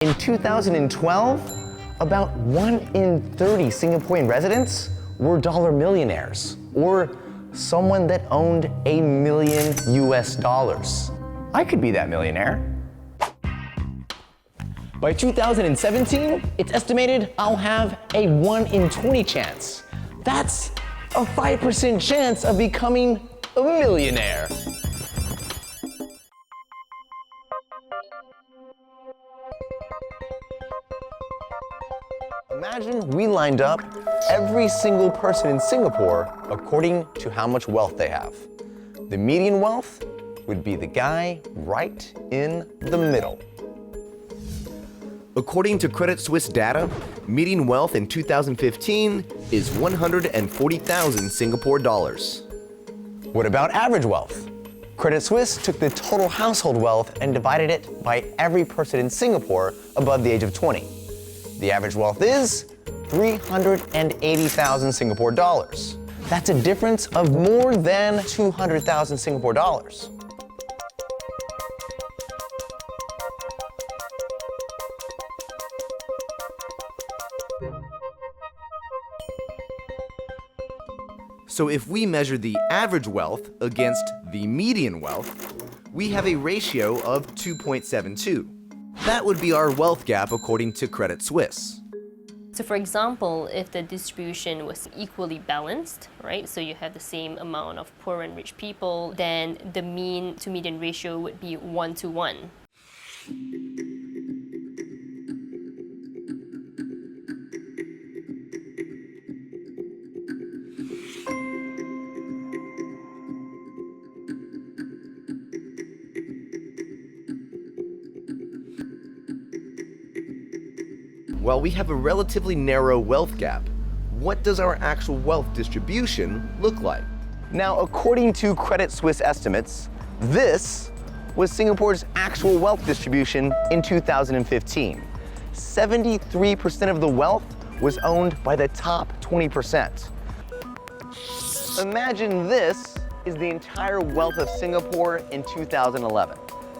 In 2012, about 1 in 30 Singaporean residents were dollar millionaires, or someone that owned $1 million US. I could be that millionaire. By 2017, it's estimated I'll have a 1 in 20 chance. That's a 5% chance of becoming a millionaire. Imagine we lined up every single person in Singapore according to how much wealth they have. The median wealth would be the guy right in the middle. According to Credit Suisse data, median wealth in 2015 is 140,000 Singapore dollars. What about average wealth? Credit Suisse took the total household wealth and divided it by every person in Singapore above the age of 20. The average wealth is 380,000 Singapore dollars. That's a difference of more than 200,000 Singapore dollars. So if we measure the average wealth against the median wealth, we have a ratio of 2.72. That would be our wealth gap according to Credit Suisse. So for example, if the distribution was equally balanced, right, so you have the same amount of poor and rich people, then the mean to median ratio would be 1 to 1. While we have a relatively narrow wealth gap, what does our actual wealth distribution look like? Now, according to Credit Suisse estimates, this was Singapore's actual wealth distribution in 2015. 73% of the wealth was owned by the top 20%. Imagine this is the entire wealth of Singapore in 2011.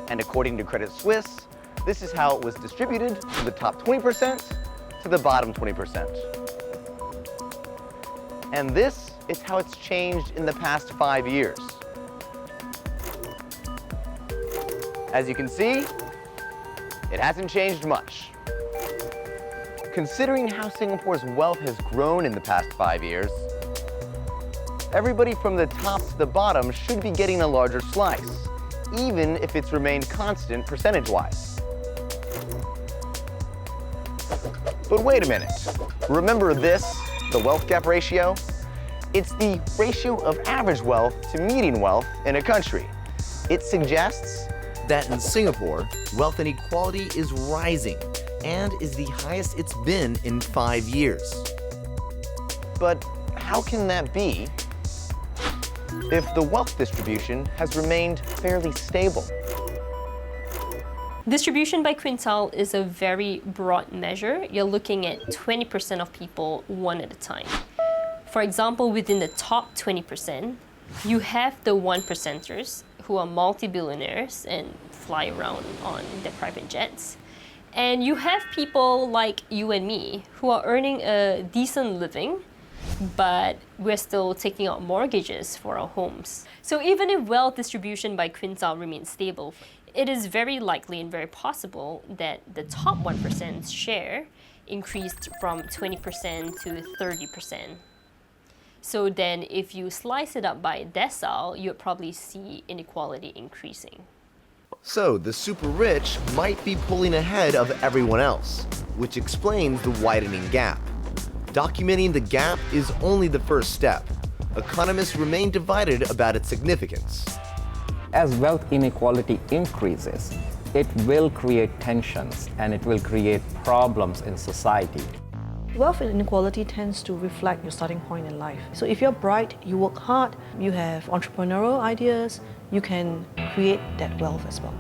And according to Credit Suisse, this is how it was distributed to the top 20% to the bottom 20%. And this is how it's changed in the past 5 years. As you can see, it hasn't changed much. Considering how Singapore's wealth has grown in the past 5 years, everybody from the top to the bottom should be getting a larger slice, even if it's remained constant percentage-wise. But wait a minute. Remember this, the wealth gap ratio? It's the ratio of average wealth to median wealth in a country. It suggests that in Singapore, wealth inequality is rising and is the highest it's been in 5 years. But how can that be if the wealth distribution has remained fairly stable? Distribution by quintile is a very broad measure. You're looking at 20% of people one at a time. For example, within the top 20%, you have the 1%ers who are multi-billionaires and fly around on their private jets. And you have people like you and me who are earning a decent living, but we're still taking out mortgages for our homes. So even if wealth distribution by quintile remains stable, it is very likely and very possible that the top 1%'s share increased from 20% to 30%. So then if you slice it up by decile, you'd probably see inequality increasing. So the super rich might be pulling ahead of everyone else, which explains the widening gap. Documenting the gap is only the first step. Economists remain divided about its significance. As wealth inequality increases, it will create tensions and it will create problems in society. Wealth inequality tends to reflect your starting point in life. So if you're bright, you work hard, you have entrepreneurial ideas, you can create that wealth as well.